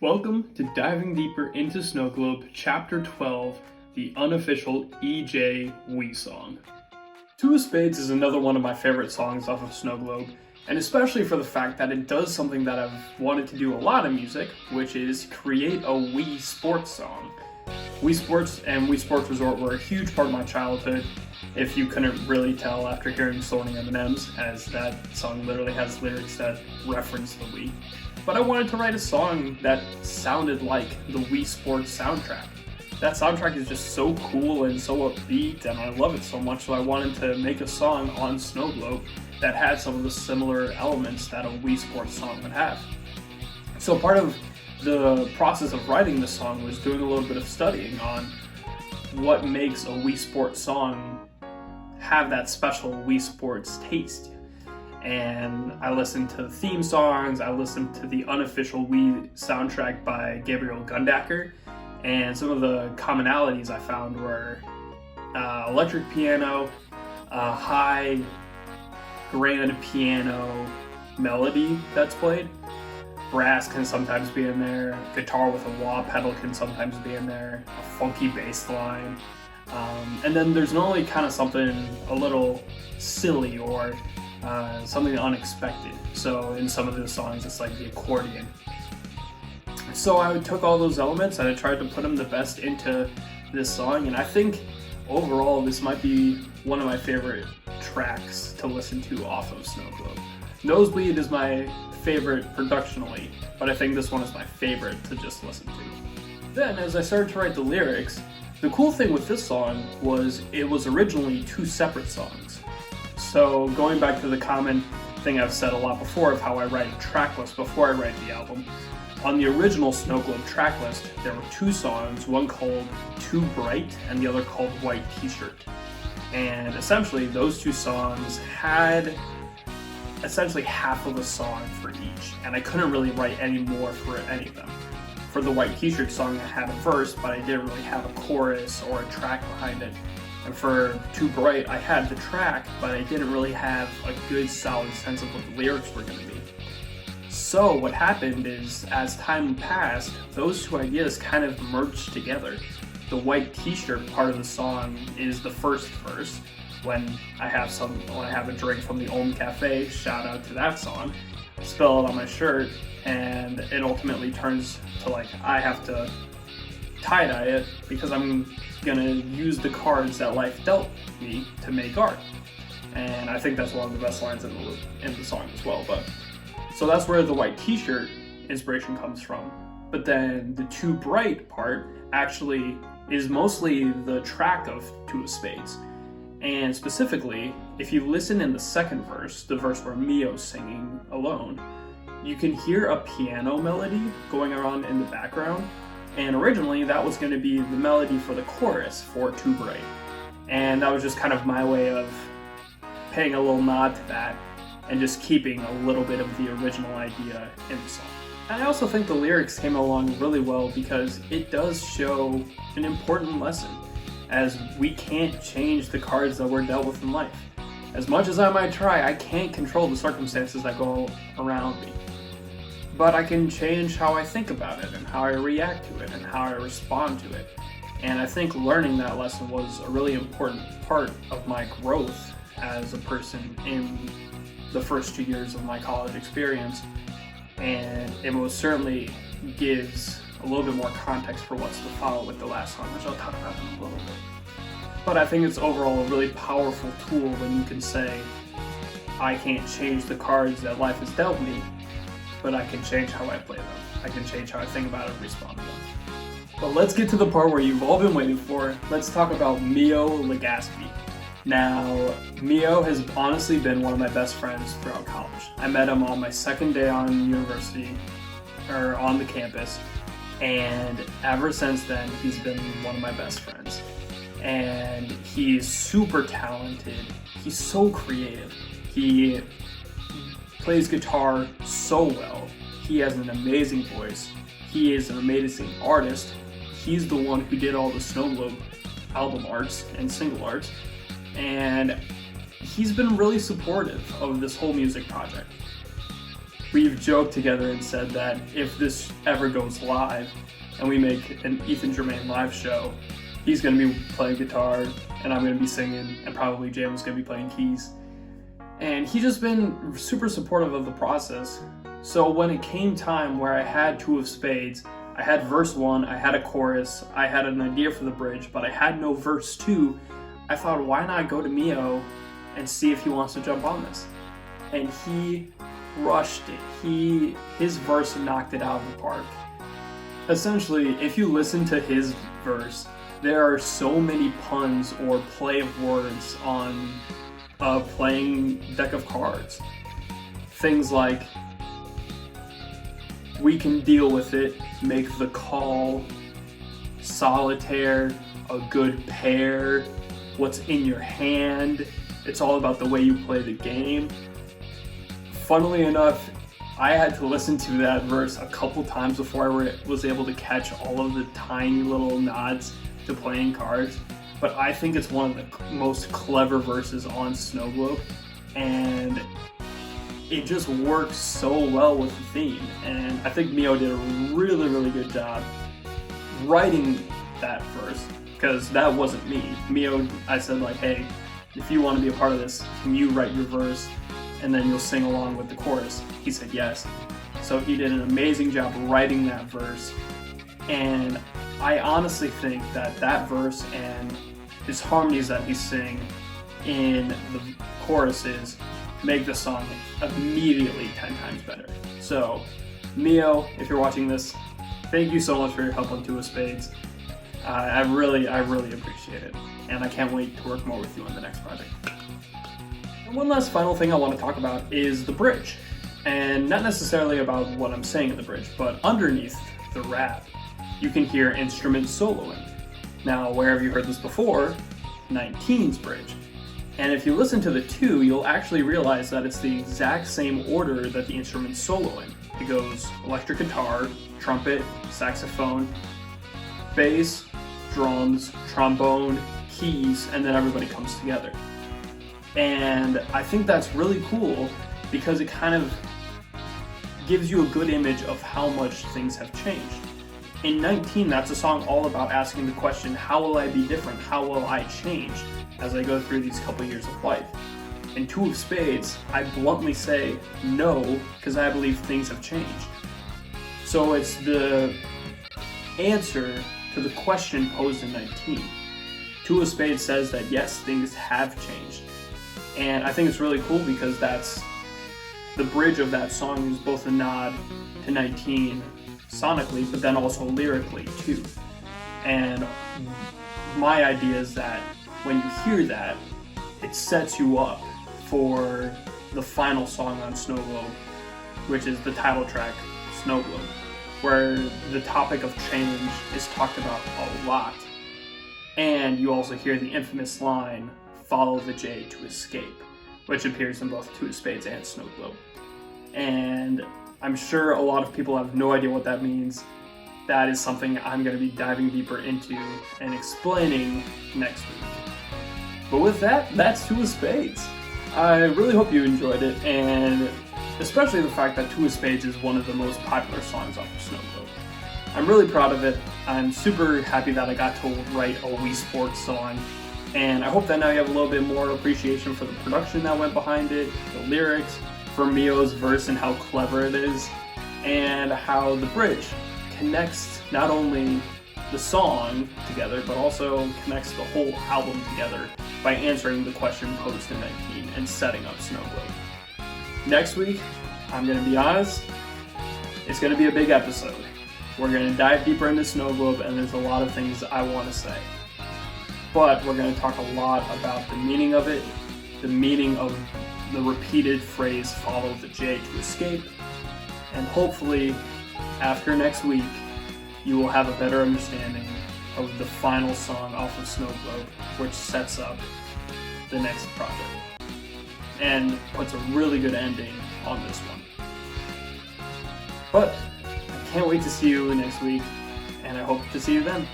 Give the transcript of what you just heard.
Welcome to Diving Deeper into Snow Globe, Chapter 12, the unofficial EJ Wii song. Two of Spades is another one of my favorite songs off of Snow Globe, and especially for the fact that it does something that I've wanted to do a lot in music, which is create a Wii Sports song. Wii Sports and Wii Sports Resort were a huge part of my childhood, if you couldn't really tell after hearing Sorting M&Ms, as that song literally has lyrics that reference the Wii. But I wanted to write a song that sounded like the Wii Sports soundtrack. That soundtrack is just so cool and so upbeat, and I love it so much, so I wanted to make a song on Snow Globe that had some of the similar elements that a Wii Sports song would have. So part of the process of writing this song was doing a little bit of studying on what makes a Wii Sports song have that special Wii Sports taste. And I listened to the theme songs, I listened to the unofficial Wii soundtrack by Gabriel Gundaker, and some of the commonalities I found were electric piano, high grand piano melody that's played, brass can sometimes be in there, guitar with a wah pedal can sometimes be in there, a funky bass line, and then there's normally kind of something a little silly or something unexpected. So in some of the songs, it's like the accordion. So I took all those elements and I tried to put them the best into this song, and I think overall this might be one of my favorite tracks to listen to off of Snow Globe. Nosebleed is my favorite productionally, but I think this one is my favorite to just listen to. Then as I started to write the lyrics, the cool thing with this song was it was originally two separate songs. So going back to the common thing I've said a lot before of how I write a track list before I write the album, on the original Snow Globe track list there were two songs, one called Too Bright and the other called White T-Shirt. And essentially those two songs had essentially half of a song for each, and I couldn't really write any more for any of them. For the White T-Shirt song I had a verse, but I didn't really have a chorus or a track behind it. And for Too Bright, I had the track, but I didn't really have a good solid sense of what the lyrics were going to be. So what happened is, as time passed, those two ideas kind of merged together. The White T-Shirt part of the song is the first verse, when I have a drink from the Om Cafe, shout out to that song, spill it on my shirt, and it ultimately turns to like, I have to tie-dye it because I'm gonna use the cards that life dealt me to make art. And I think that's one of the best lines in the song as well. But so that's where the White T-Shirt inspiration comes from. But then the Too Bright part actually is mostly the track of Two of Spades. And specifically, if you listen in the second verse, the verse where Mio's singing alone, you can hear a piano melody going around in the background. And originally that was going to be the melody for the chorus for Too Bright. And that was just kind of my way of paying a little nod to that and just keeping a little bit of the original idea in the song. And I also think the lyrics came along really well because it does show an important lesson, as we can't change the cards that we're dealt with in life. As much as I might try, I can't control the circumstances that go around me. But I can change how I think about it and how I react to it and how I respond to it. And I think learning that lesson was a really important part of my growth as a person in the first 2 years of my college experience. And it most certainly gives a little bit more context for what's to follow with the last song, which I'll talk about in a little bit. But I think it's overall a really powerful tool when you can say, I can't change the cards that life has dealt me, but I can change how I play them. I can change how I think about it and respond to them. But let's get to the part where you've all been waiting for. Let's talk about Mio Legaspi. Now, Mio has honestly been one of my best friends throughout college. I met him on my second day on the campus, and ever since then, he's been one of my best friends. And he's super talented. He's so creative. He plays guitar so well. He has an amazing voice. He is an amazing artist. He's the one who did all the Snow Globe album arts and single arts. And he's been really supportive of this whole music project. we've joked together and said that if this ever goes live and we make an Ethan Germain live show, he's going to be playing guitar and I'm going to be singing, and probably Jalen's going to be playing keys. And he's just been super supportive of the process. So when it came time where I had Two of Spades, I had verse 1, I had a chorus, I had an idea for the bridge, but I had no verse 2, I thought, why not go to Mio and see if he wants to jump on this? And he crushed it. His verse knocked it out of the park. Essentially, if you listen to his verse, there are so many puns or play of words on a playing deck of cards. Things like, we can deal with it, make the call, solitaire, a good pair, what's in your hand, it's all about the way you play the game. Funnily enough, I had to listen to that verse a couple times before I was able to catch all of the tiny little nods to playing cards, but I think it's one of the most clever verses on Snow Globe, and it just works so well with the theme. And I think Mio did a really, really good job writing that verse, because that wasn't me. Mio, I said like, hey, if you want to be a part of this, can you write your verse and then you'll sing along with the chorus? He said yes. So he did an amazing job writing that verse, and I honestly think that that verse and his harmonies that he's singing in the choruses make the song immediately 10 times better. So, Mio, if you're watching this, thank you so much for your help on Two of Spades. I really appreciate it, and I can't wait to work more with you on the next project. And one last final thing I want to talk about is the bridge, and not necessarily about what I'm saying in the bridge, but underneath the rap, you can hear instruments soloing. Now, where have you heard this before? 19's bridge. And if you listen to the two, you'll actually realize that it's the exact same order that the instruments solo in. It goes electric guitar, trumpet, saxophone, bass, drums, trombone, keys, and then everybody comes together. And I think that's really cool because it kind of gives you a good image of how much things have changed. In 19, that's a song all about asking the question, how will I be different? How will I change as I go through these couple years of life? In Two of Spades, I bluntly say no, because I believe things have changed. So it's the answer to the question posed in 19. Two of Spades says that yes, things have changed. And I think it's really cool because that's the bridge of that song is both a nod to 19 sonically, but then also lyrically too. And my idea is that when you hear that, it sets you up for the final song on Snow Globe, which is the title track, Snow Globe, where the topic of change is talked about a lot. And you also hear the infamous line, follow the J to escape, which appears in both Two of Spades and Snow Globe. And I'm sure a lot of people have no idea what that means. That is something I'm going to be diving deeper into and explaining next week. But with that, that's Two of Spades. I really hope you enjoyed it, and especially the fact that Two of Spades is one of the most popular songs off of Snow Globe. I'm really proud of it. I'm super happy that I got to write a Wii Sports song, and I hope that now you have a little bit more appreciation for the production that went behind it, the lyrics, for Mio's verse and how clever it is, and how the bridge connects not only the song together, but also connects the whole album together by answering the question posed in 19 and setting up Snow Globe. Next week, I'm going to be honest, it's going to be a big episode. We're going to dive deeper into Snow Globe, and there's a lot of things I want to say. But we're going to talk a lot about the meaning of it, the meaning of the repeated phrase, follow the J to escape, and hopefully, after next week, you will have a better understanding of the final song off of Snow Globe, which sets up the next project and puts a really good ending on this one. But I can't wait to see you next week, and I hope to see you then.